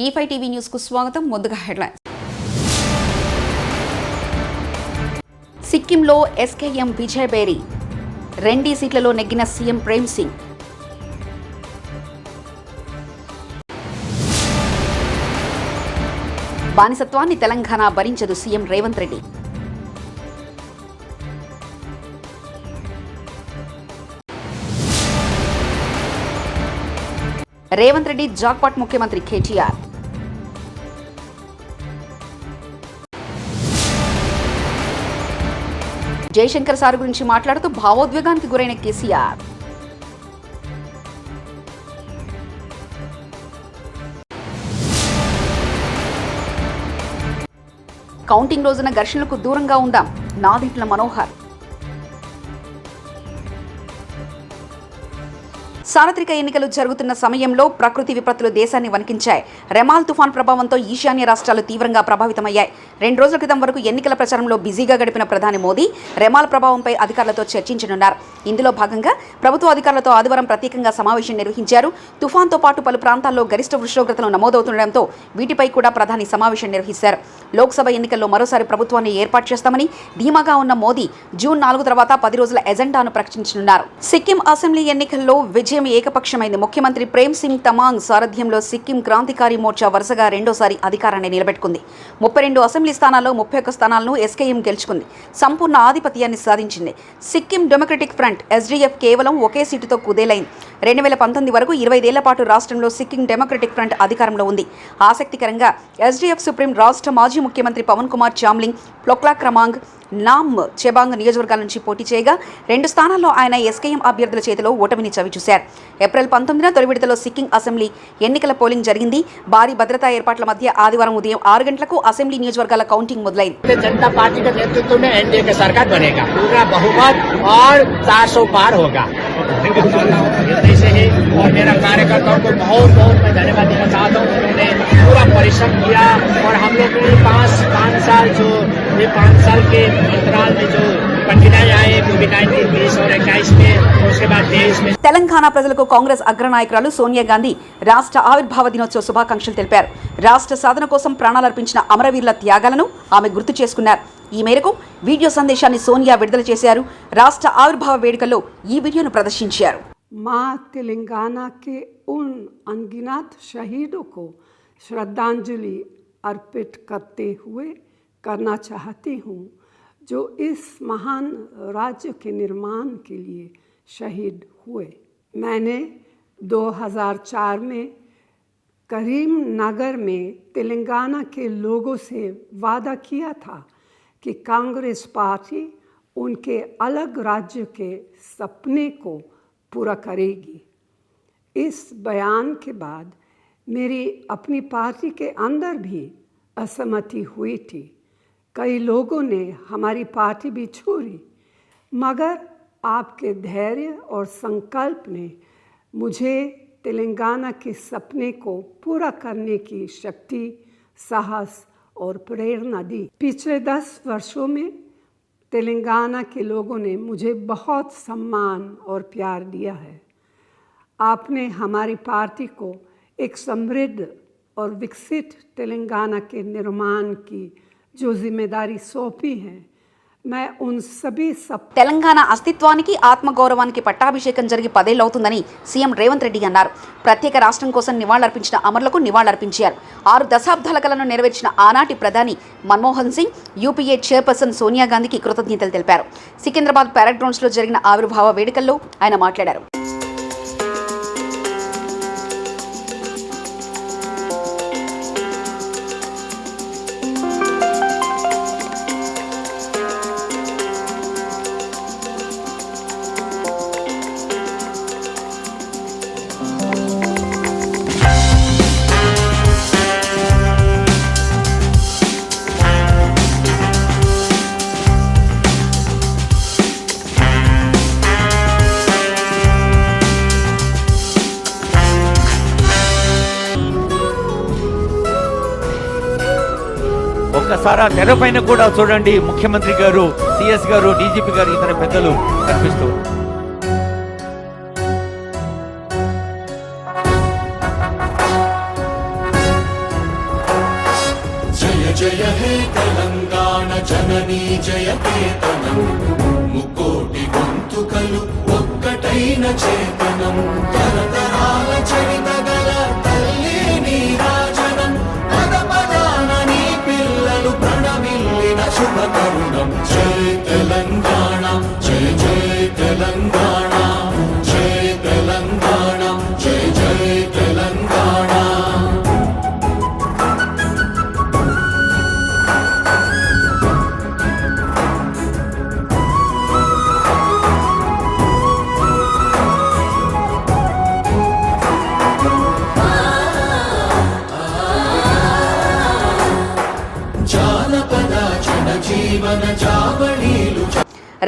E5 TV news కు స్వాగతం. ముందుగా హెడ్లైన్స్. సిక్కింలో ఎస్కేఎం విజయ్ బేరీ 2 సీట్లలో నెగ్గిన సీఎం ప్రేమ్ సింగ్. బానిసత్వాన్ని తెలంగాణ భరించదు సీఎం రేవంత్ రెడ్డి. రేవంత్ రెడ్డి జాక్పాట్ ముఖ్యమంత్రి కేటీఆర్. జయశంకర్ సార్ గురించి మాట్లాడుతూ భావోద్వేగానికి గురైన కేసీఆర్. కౌంటింగ్ రోజున ఘర్షణలకు దూరంగా ఉందాం నాదెండ్ల మనోహర్. సార్వత్రిక ఎన్నికలు జరుగుతున్న సమయంలో ప్రకృతి విపత్తులు దేశాన్ని వణికించాయి. రెమాల్ తుఫాన్ ప్రభావంతో ఈశాన్య రాష్ట్రాలు తీవ్రంగా ప్రభావితమయ్యాయి. 2 రోజుల క్రితం వరకు ఎన్నికల ప్రచారంలో బిజీగా గడిపిన ప్రధాని మోదీ రెమాల్ ప్రభావంపై అధికారులతో చర్చించనున్నారు. ఇందులో భాగంగా ప్రభుత్వ అధికారులతో ఆదివారం ప్రత్యేకంగా సమావేశం నిర్వహించారు. తుఫాన్తో పాటు పలు ప్రాంతాల్లో గరిష్ట ఉష్ణోగ్రతలు నమోదవుతుండటంతో వీటిపై కూడా ప్రధాని సమావేశం నిర్వహించారు. లోక్సభ ఎన్నికల్లో మరోసారి ప్రభుత్వాన్ని ఏర్పాటు చేస్తామని ధీమాగా ఉన్న మోదీ జూన్ 4 తర్వాత 10 రోజుల ఎజెండాను ప్రకటించనున్నారు. సిక్కిం అసెంబ్లీ ఎన్నికల్లో విజయం ఏకపక్షమైంది. ముఖ్యమంత్రి ప్రేమ్ సింగ్ తమాంగ్ సారథ్యంలో సిక్కిం క్రాంతికారి మోర్చా వరుసగా రెండోసారి అధికారాన్ని నిలబెట్టుకుంది. 32 అసెంబ్లీ స్థానాల్లో 31 స్థానాలను ఎస్కేఎం గెలుచుకుంది. సంపూర్ణ ఆధిపత్యాన్ని సాధించింది. సిక్కిం డెమోక్రటిక్ ఫ్రంట్ ఎస్డీఎఫ్ కేవలం ఒకే సీటుతో కుదేలైంది. 2019 వరకు 25 ఏళ్ల పాటు రాష్ట్రంలో సిక్కిం డెమోక్రటిక్ ఫ్రంట్ అధికారంలో ఉంది. ఆసక్తికరంగా ఎస్డీఎఫ్ సుప్రీం రాష్ట్ర మాజీ ముఖ్యమంత్రి పవన్ కుమార్ చామ్లింగ్ ప్లోక్లా క్రమాంగ్ నామ్ చెబాంగ్ నియోజకవర్గాల నుంచి పోటీ చేయగా 2 స్థానాల్లో ఆయన ఎస్కేఎం అభ్యర్థుల చేతిలో ఓటమిని చవిచూశారు. ఏప్రిల్ 19న తొలి విడతలో సిక్కిం అసెంబ్లీ ఎన్నికల పోలింగ్ జరిగింది. భారీ భద్రతా ఏర్పాట్ల మధ్య ఆదివారం ఉదయం 6 గంటలకు అసెంబ్లీ నియోజకవర్గాల కౌంటింగ్ మొదలైంది. जनता पार्टी के नेतृत्व में एनडीए की सरकार बनेगा, पूरा बहुमत और 400 पार होगा। से ही और मेरा कार्यकर्ताओं को बहुत बहुत मैं धन्यवाद देना चाहता हूँ. उन्होंने पूरा परिश्रम किया और हम लोग ने 5 साल जो ये 5 साल के अंतराल में जो कठिनाई आए कोविड-19 20 और 21 में, उसके बाद देश में తెలంగాణ ప్రజలకు కాంగ్రెస్ అగ్రనాయకురాలు సోనియా గాంధీ రాష్ట్ర ఆవిర్భావ దినోత్సవ శుభాకాంక్షలు తెలిపారు. రాష్ట్ర సాధన కోసం ప్రాణాలర్పించిన అమరవీరుల త్యాగాలను ఆమె గుర్తు చేసుకున్నారు. ఈ మేరకు వీడియో సందేశాన్ని సోనియా విడుదల చేశారు. రాష్ట్ర ఆవిర్భావ వేడుకల్లో ఈ వీడియోను ప్రదర్శించారు. माँ तेलंगाना के उन अनगिनत शहीदों को श्रद्धांजलि अर्पित करते हुए करना चाहती हूँ जो इस महान राज्य के निर्माण के लिए शहीद हुए. मैंने 2004 में करीमनगर में तेलंगाना के लोगों से वादा किया था कि कांग्रेस पार्टी उनके अलग राज्य के सपने को पूरा करेगी. इस बयान के बाद मेरी अपनी पार्टी के अंदर भी असहमति हुई थी. कई लोगों ने हमारी पार्टी भी छोड़ी, मगर आपके धैर्य और संकल्प ने मुझे तेलंगाना के सपने को पूरा करने की शक्ति, साहस और प्रेरणा दी. पिछले 10 वर्षों में तेलंगाना के लोगों ने मुझे बहुत सम्मान और प्यार दिया है. आपने हमारी पार्टी को एक समृद्ध और विकसित तेलंगाना के निर्माण की जो जिम्मेदारी सौंपी है, मैं उन सभी తెలంగాణ అస్తిత్వానికి ఆత్మగౌరవానికి పట్టాభిషేకం జరిగి 10 ఏళ్లు అవుతుందని సీఎం రేవంత్ రెడ్డి అన్నారు. ప్రత్యేక రాష్ట్రం కోసం నివాళులర్పించిన అమరులకు నివాళులర్పించారు. 6 దశాబ్దాల కలను నెరవేర్చిన ఆనాటి ప్రధాని మన్మోహన్ సింగ్, యూపీఏ చైర్పర్సన్ సోనియా గాంధీకి కృతజ్ఞతలు తెలిపారు. సికింద్రాబాద్ పారాగ్రౌండ్స్లో జరిగిన ఆవిర్భావ వేడుకల్లో ఆయన మాట్లాడారు. ఒక్కసారి తెరపైన కూడా చూడండి, ముఖ్యమంత్రి గారు, సిఎస్ గారు, డీజీపీ గారు, ఇతర పెద్దలు కనిపిస్తూ జయ హే తెలంగాణ జననీ జయకేతనం ముకోటి గొంతుకలు ఒక్కటైన చేతనం తరతరాల చరిత గల తల్లి నీరాజనం పద పదాన నీ పిల్లలు ప్రణమిల్లిన శుభ తరుణం జయ తెలంగాణ జయ జయ తెలంగాణ జయ తెలంగాణ జయ జయ తెలంగాణ.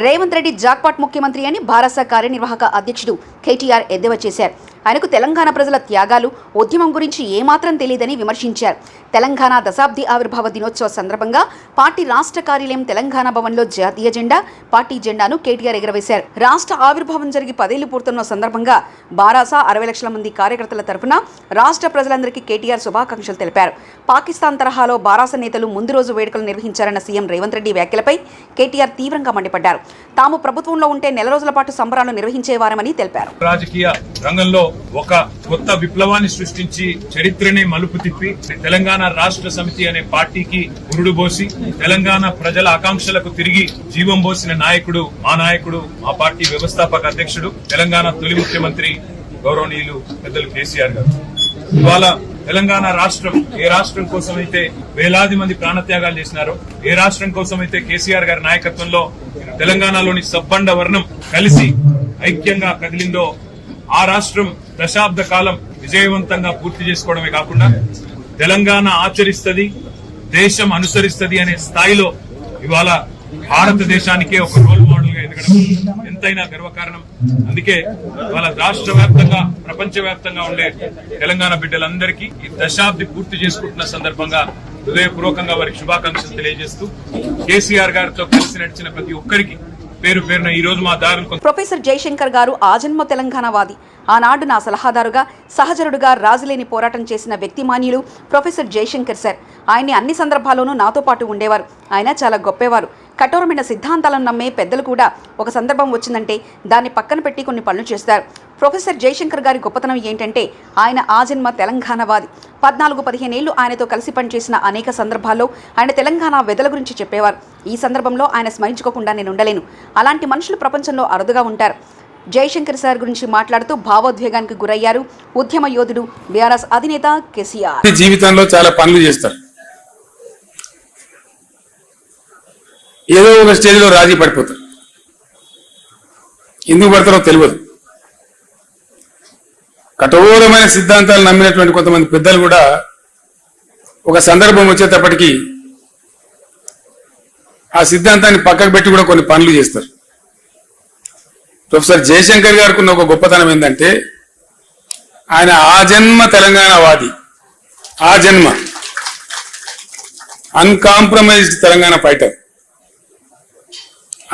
రేవంత్ రెడ్డి జాక్పాట్ ముఖ్యమంత్రి అని భారత కార్యనిర్వాహక అధ్యక్షుడు కేటీఆర్ ఎద్దేవా చేశారు. ఆయనకు తెలంగాణ ప్రజల త్యాగాలు, ఉద్యమం గురించి ఏమాత్రం తెలియదని విమర్శించారు. తెలంగాణ దశాబ్ది ఆవిర్భావ దినోత్సవ సందర్భంగా పార్టీ రాష్ట్ర కార్యాలయం తెలంగాణ భవన్లో జాతీయ జెండా, పార్టీ జెండాను కేటీఆర్ ఎగురవేశారు. రాష్ట్ర ఆవిర్భావం జరిగి 10 ఏళ్లు పూర్తున్న సందర్భంగా బారాస 60 లక్షల మంది కార్యకర్తల తరఫున రాష్ట్ర ప్రజలందరికీ కేటీఆర్ శుభాకాంక్షలు తెలిపారు. పాకిస్తాన్ తరహాలో బారాస నేతలు ముందు రోజు వేడుకలు నిర్వహించారన్న సీఎం రేవంత్ రెడ్డి వ్యాఖ్యలపై కేటీఆర్ తీవ్రంగా మండిపడ్డారు. తాము ప్రభుత్వంలో ఉంటే నెల రోజుల పాటు సంబరాలు నిర్వహించేవారమని తెలిపారు. రాజకీయ రంగంలో ఒక కొత్త విప్లవాన్ని సృష్టించి చరిత్రని మలుపు తిప్పి తెలంగాణ రాష్ట్ర సమితి అనే పార్టీకి ఉరుడు పోసి తెలంగాణ ప్రజల ఆకాంక్షలకు తిరిగి జీవం పోసిన నాయకుడు మా పార్టీ వ్యవస్థాపక అధ్యక్షుడు, తెలంగాణ తొలి ముఖ్యమంత్రి గౌరవనీయులు పెద్దలు కేసీఆర్ గారు. ఇవాళ తెలంగాణ రాష్ట్రం ఏ రాష్ట్రం కోసమైతే వేలాది మంది ప్రాణత్యాగాలు చేసినారో, ఏ రాష్ట్రం కోసమైతే కేసీఆర్ గారి నాయకత్వంలో తెలంగాణలోని సబ్బండ వర్ణం కలిసి ఐక్యంగా కదిలిందో ఆ రాష్ట్రం దశాబ్ద కాలం విజయవంతంగా పూర్తి చేసుకోవడమే కాకుండా తెలంగాణ ఆచరిస్తుంది, దేశం అనుసరిస్తుంది అనే స్థాయిలో ఇవాళ భారతదేశానికే ఒక రోల్ మోడల్ గా ఎదగడం ఎంతైనా గర్వకారణం. అందుకే ఇవాళ రాష్ట్ర వ్యాప్తంగా, ప్రపంచ వ్యాప్తంగా ఉండే తెలంగాణ బిడ్డలందరికీ ఈ దశాబ్ది పూర్తి చేసుకుంటున్న సందర్భంగా హృదయపూర్వకంగా వారికి శుభాకాంక్షలు తెలియజేస్తూ కేసీఆర్ గారితో కలిసి నడిచిన ప్రతి ఒక్కరికి పేరు పేరున ఈ రోజు మా దారులు. ప్రొఫెసర్ జయశంకర్ గారు ఆజన్మ తెలంగాణవాది. ఆనాడు నా సలహాదారుగా, సహచరుడుగా రాజులేని పోరాటం చేసిన వ్యక్తిమాన్యులు ప్రొఫెసర్ జయశంకర్ సార్. ఆయన్ని అన్ని సందర్భాల్లోనూ నాతో పాటు ఉండేవారు. ఆయన చాలా గొప్పవారు. కఠోరమైన సిద్ధాంతాలను నమ్మే పెద్దలు కూడా ఒక సందర్భం వచ్చిందంటే దాన్ని పక్కన పెట్టి కొన్ని పనులు చేస్తారు. ప్రొఫెసర్ జయశంకర్ గారి గొప్పతనం ఏంటంటే ఆయన ఆజన్మ తెలంగాణవాది. 14-15 ఏళ్లు ఆయనతో కలిసి పనిచేసిన అనేక సందర్భాల్లో ఆయన తెలంగాణ వెదల గురించి చెప్పేవారు. ఈ సందర్భంలో ఆయన స్మరించుకోకుండా నేను ఉండలేను. అలాంటి మనుషులు ప్రపంచంలో అరుదుగా ఉంటారు. జయశంకర్ సార్ గురించి మాట్లాడుతూ భావోద్వేగానికి గురయ్యారు ఉద్యమ యోధుడు, బీఆర్ఎస్ అధినేత కేసీఆర్. జీవితంలో చాలా పనులు చేస్తారు, ఏదో ఒక స్టేజ్లో రాజీ పడిపోతారు. ఎందుకు పడతారో తెలియదు. కఠోరమైన సిద్ధాంతాలు నమ్మినటువంటి కొంతమంది పెద్దలు కూడా ఒక సందర్భం వచ్చేటప్పటికీ ఆ సిద్ధాంతాన్ని పక్కకు పెట్టి కూడా కొన్ని పనులు చేస్తారు. ప్రొఫెసర్ జయశంకర్ గారికి ఉన్న ఒక గొప్పతనం ఏంటంటే ఆయన ఆజన్మ తెలంగాణవాది, ఆజన్మ అన్కాంప్రమైజ్డ్ తెలంగాణ ఫైటర్.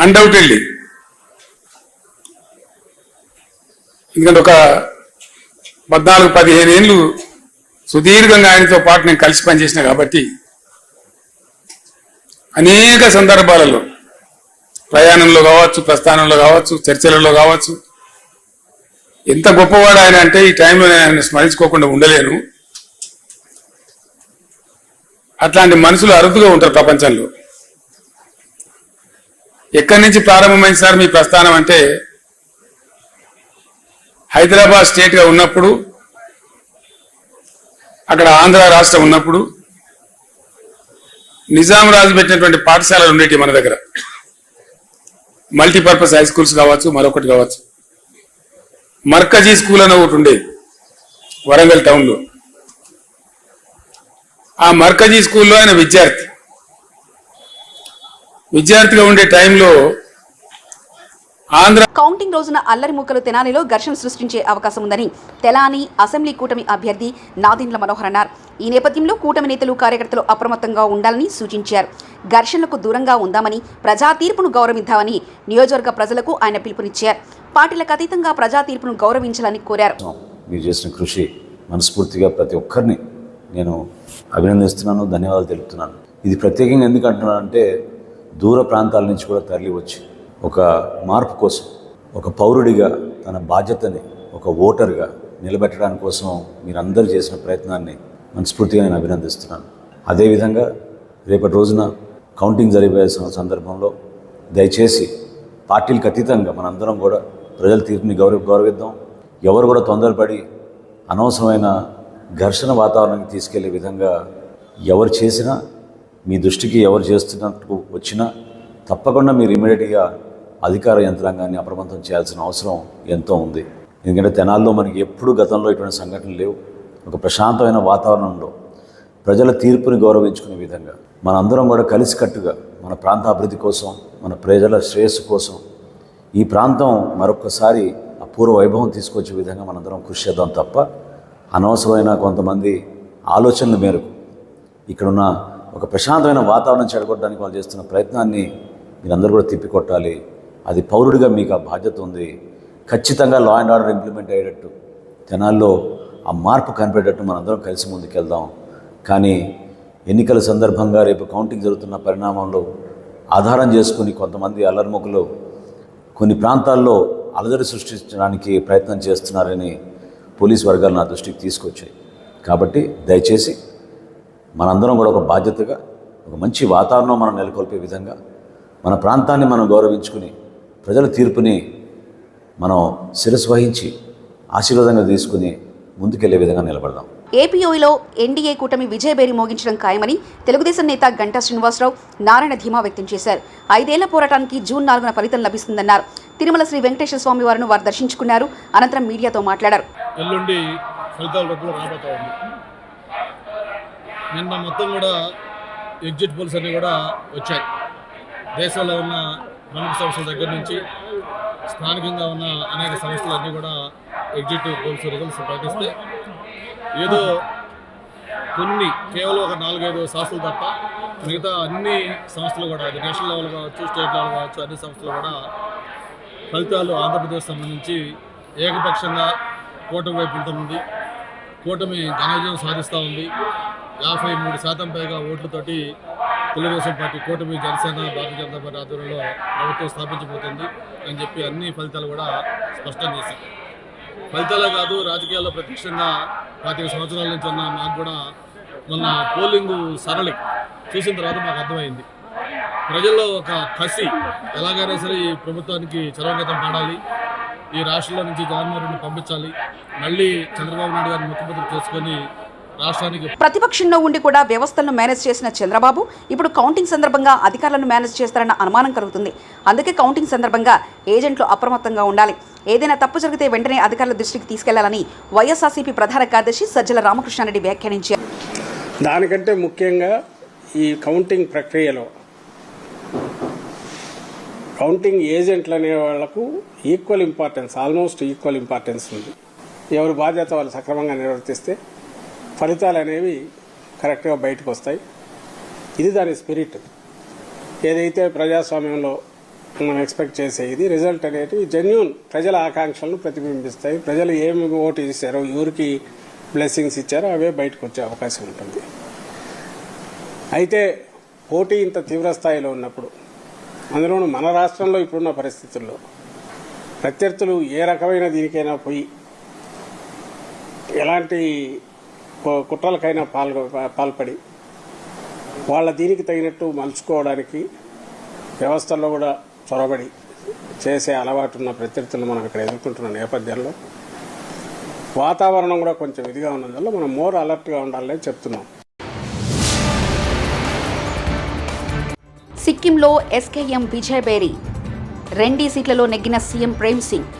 అన్డౌటెడ్లీ. ఎందుకంటే ఒక 14-15 ఏళ్ళు సుదీర్ఘంగా ఆయనతో పాటు నేను కలిసి పనిచేసిన కాబట్టి అనేక సందర్భాలలో, ప్రయాణంలో కావచ్చు, ప్రస్థానంలో కావచ్చు, చర్చలలో కావచ్చు, ఎంత గొప్పవాడు ఆయన అంటే ఈ టైంలో నేను ఆయన స్మరించుకోకుండా ఉండలేను. అట్లాంటి మనుషులు అరుదుగా ఉంటారు ప్రపంచంలో. ఎక్కడి నుంచి ప్రారంభమైంది సార్ మీ ప్రస్థానం అంటే హైదరాబాద్ స్టేట్ గా ఉన్నప్పుడు, అక్కడ ఆంధ్ర రాష్ట్రం ఉన్నప్పుడు నిజాం రాజు పెట్టినటువంటి పాఠశాలలు ఉండేవి మన దగ్గర. మల్టీపర్పస్ హై స్కూల్స్ కావచ్చు, మరొకటి కావచ్చు. మర్కజీ స్కూల్ అని ఒకటి ఉండేది వరంగల్ టౌన్ లో. ఆ మర్కజీ స్కూల్లో ఆయన విద్యార్థిగా ఉండే టైంలో ఆంధ్ర కౌంటింగ్ రోజున అల్లరి మూకలు తెనాలిలో ఘర్షణ సృష్టించే అవకాశం ఉందని తెలాని అసెంబ్లీ కూటమి అభ్యర్థి నాదెండ్ల మనోహర్ అన్నారు. ఈ నేపథ్యంలో కూటమి నేతలు, కార్యకర్తలు అప్రమత్తంగా ఉండాలని సూచించారు. ఘర్షణలకు దూరంగా ఉందామని, ప్రజా తీర్పును గౌరవిద్దామని నియోజకవర్గ ప్రజలకు ఆయన పిలుపునిచ్చారు. పార్టీలకు అతీతంగా ప్రజా తీర్పును గౌరవించాలని కోరారు. మీరు చేసిన కృషి మనస్ఫూర్తిగా ప్రతి ఒక్కరిని నేను అభినందిస్తున్నాను, ధన్యవాదాలు తెలుపుతున్నాను. ఇది ప్రత్యేకంగా ఎందుకు అంటున్నానంటే దూర ప్రాంతాల నుంచి కూడా తరలి వచ్చి ఒక మార్పు కోసం, ఒక పౌరుడిగా తన బాధ్యతని ఒక ఓటర్గా నిలబెట్టడానికి కోసం మీరందరూ చేసిన ప్రయత్నాన్ని మనస్ఫూర్తిగా నేను అభినందిస్తున్నాను. అదేవిధంగా రేపటి రోజున కౌంటింగ్ జరిగే సందర్భంలో దయచేసి పార్టీలకు అతీతంగా మనందరం కూడా ప్రజల తీర్పుని గౌరవిద్దాం. ఎవరు కూడా తొందరపడి అనవసరమైన ఘర్షణ వాతావరణానికి తీసుకెళ్లే విధంగా ఎవరు చేసినా, మీ దృష్టికి ఎవరు చేస్తున్నట్టు వచ్చినా తప్పకుండా మీరు ఇమీడియట్గా అధికార యంత్రాంగాన్ని అప్రమత్తం చేయాల్సిన అవసరం ఎంతో ఉంది. ఎందుకంటే తెనాల్లో మనకి ఎప్పుడూ గతంలో ఇటువంటి సంఘటనలు లేవు. ఒక ప్రశాంతమైన వాతావరణంలో ప్రజల తీర్పుని గౌరవించుకునే విధంగా మనందరం కూడా కలిసికట్టుగా మన ప్రాంత అభివృద్ధి కోసం, మన ప్రజల శ్రేయస్సు కోసం ఈ ప్రాంతం మరొకసారి అపూర్వ వైభవం తీసుకొచ్చే విధంగా మనందరం కృషి చేద్దాం తప్ప అనవసరమైన కొంతమంది ఆలోచనల మేరకు ఇక్కడున్న ఒక ప్రశాంతమైన వాతావరణం చెడగొట్టడానికి వాళ్ళు చేస్తున్న ప్రయత్నాన్ని మీరందరూ కూడా తిప్పికొట్టాలి. అది పౌరుడిగా మీకు ఆ బాధ్యత ఉంది. ఖచ్చితంగా లా అండ్ ఆర్డర్ ఇంప్లిమెంట్ అయ్యేటట్టు, తెనాల్లో ఆ మార్పు కనిపెట్టేటట్టు మనందరం కలిసి ముందుకెళ్దాం. కానీ ఎన్నికల సందర్భంగా రేపు కౌంటింగ్ జరుగుతున్న పరిణామంలో ఆధారం చేసుకుని కొంతమంది అల్లర్ముఖులు కొన్ని ప్రాంతాల్లో అలజడి సృష్టించడానికి ప్రయత్నం చేస్తున్నారని పోలీస్ వర్గాలు నా దృష్టికి తీసుకొచ్చాయి. కాబట్టి దయచేసి మనందరం కూడా ఒక బాధ్యతగా ఒక మంచి వాతావరణం మనం నెలకొల్పే విధంగా మన ప్రాంతాన్ని మనం గౌరవించుకుని ప్రజల తీర్పుని మనం శిరస్సు వహించి ఆశీర్వాదంగా తీసుకుని ముందుకెళ్లే విధంగా నిలబడదాం. ఏపీఓలో ఎన్డీఏ కూటమి విజయబేరి మోగించడం ఖాయమని తెలుగుదేశం నేత గంటా శ్రీనివాసరావు నారాయణ ధీమా వ్యక్తం చేశారు. 5 ఏళ్ల పోరాటానికి జూన్ 4న ఫలితం లభిస్తుందన్నారు. తిరుమల శ్రీ వెంకటేశ్వర స్వామి వారిని వారు దర్శించుకున్నారు. అనంతరం మీడియాతో మాట్లాడారు. ఎల్లుండి ఫలితాల రూపంలో రాబోతా ఉంది. నిన్న మొత్తం కూడా ఎగ్జిట్ పోల్స్ అన్నీ కూడా వచ్చాయి. దేశంలో ఉన్న ప్రముఖ సంస్థల దగ్గర నుంచి స్థానికంగా ఉన్న అనేక సంస్థలన్నీ కూడా ఎగ్జిట్ పోల్స్ రిజల్ట్స్ ప్రకటిస్తే ఏదో కొన్ని కేవలం ఒక 4-5 సంస్థలు తప్ప మిగతా అన్ని సంస్థలు కూడా, అది నేషనల్ లెవెల్ కావచ్చు, స్టేట్ లెవెల్ కావచ్చు, అన్ని సంస్థలు కూడా ఫలితాలు ఆంధ్రప్రదేశ్ సంబంధించి ఏకపక్షంగా కూటమి వైపు ఉంటుంది. కూటమి ఘన విజయం సాధిస్తూ ఉంది. 53% పైగా ఓట్లతోటి తెలుగుదేశం పార్టీ కూటమి, జనసేన, భారతీయ జనతా పార్టీ ఆధ్వర్యంలో ప్రభుత్వం స్థాపించబోతుంది అని చెప్పి అన్ని ఫలితాలు కూడా స్పష్టం చేశాయి. ఫలితాలే కాదు, రాజకీయాల్లో ప్రత్యక్షంగా 25 సంవత్సరాల నుంచి ఉన్న మాకు కూడా మొన్న పోలింగ్ సరళి చూసిన తర్వాత మాకు అర్థమైంది. ప్రజల్లో ఒక కసి, ఎలాగైనా సరే ఈ ప్రభుత్వానికి చరమగీతం పాడాలి, ఈ రాష్ట్రంలో నుంచి జగన్మోహన్ రెడ్డిని పంపించాలి, మళ్ళీ చంద్రబాబు నాయుడు గారిని ముఖ్యమంత్రి చేసుకొని రాష్ట్రానికి. ప్రతిపక్షంలో ఉండి కూడా వ్యవస్థలను మేనేజ్ చేసిన చంద్రబాబు ఇప్పుడు కౌంటింగ్ సందర్భంగా అధికారులను మేనేజ్ చేస్తారన్న అనుమానం కలుగుతుంది. అందుకే కౌంటింగ్ సందర్భంగా ఏజెంట్లు అప్రమత్తంగా ఉండాలి. ఏదైనా తప్పు జరిగితే వెంటనే అధికారుల దృష్టికి తీసుకెళ్లాలని వైఎస్ఆర్సీపీ ప్రధాన కార్యదర్శి సజ్జల రామకృష్ణారెడ్డి వ్యాఖ్యానించారు. దానికంటే ముఖ్యంగా ఈ కౌంటింగ్ ప్రక్రియలో కౌంటింగ్ ఏజెంట్లు అనే వాళ్లకు equal importance, almost equal importance ఉంది. ఎవరి బాధ్యత వాళ్ళు సక్రమంగా నిర్వర్తిస్తే ఫలితాలు అనేవి కరెక్ట్గా బయటకు వస్తాయి. ఇది దాని స్పిరిట్. ఏదైతే ప్రజాస్వామ్యంలో మనం ఎక్స్పెక్ట్ చేసే ఇది రిజల్ట్ అనేది జెన్యూన్ ప్రజల ఆకాంక్షలను ప్రతిబింబిస్తాయి. ప్రజలు ఏమి ఓటు చేశారో, ఎవరికి బ్లెస్సింగ్స్ ఇచ్చారో అవే బయటకు వచ్చే అవకాశం ఉంటుంది. అయితే పోటీ ఇంత తీవ్ర స్థాయిలో ఉన్నప్పుడు, అందులోనూ మన రాష్ట్రంలో ఇప్పుడున్న పరిస్థితుల్లో ప్రత్యర్థులు ఏ రకమైన దీనికైనా పోయి ఎలాంటి కుట్రలకైనా పాల్పడి వాళ్ళ దీనికి తగినట్టు మలుచుకోవడానికి వ్యవస్థల్లో కూడా చొరబడి చేసే అలవాటు ఉన్న ప్రత్యర్థులను మనం ఇక్కడ ఎదుర్కొంటున్న నేపథ్యంలో వాతావరణం కూడా కొంచెం ఇదిగా ఉన్నందువల్ల మనం మోర్ అలర్ట్గా ఉండాలని చెప్తున్నాం. సిక్కింలో ఎస్కేఎం విజయబేరి 2 సీట్లలో నెగ్గిన సీఎం ప్రేమ్ సింగ్.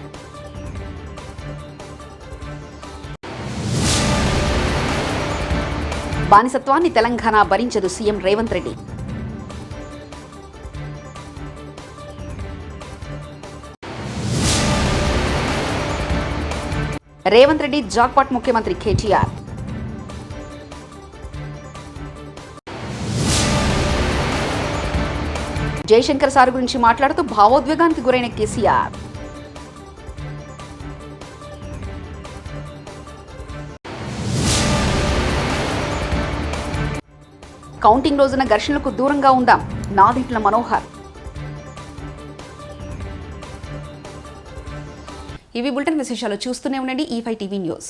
బానిసత్వాన్ని తెలంగాణ భరించదు సీఎం రేవంత్ రెడ్డి. రేవంత్ రెడ్డి జాక్పాట్ ముఖ్యమంత్రి కేటీఆర్. జయశంకర్ సార్ గురించి మాట్లాడుతూ భావోద్వేగానికి గురైన కేసీఆర్. కౌంటింగ్ రోజున ఘర్షణలకు దూరంగా ఉందాం. నాదెండ్ల మనోహర్. ఇవి బులెటిన్ విశేషాలు. చూస్తూనే ఉండండి E5 టీవీ న్యూస్.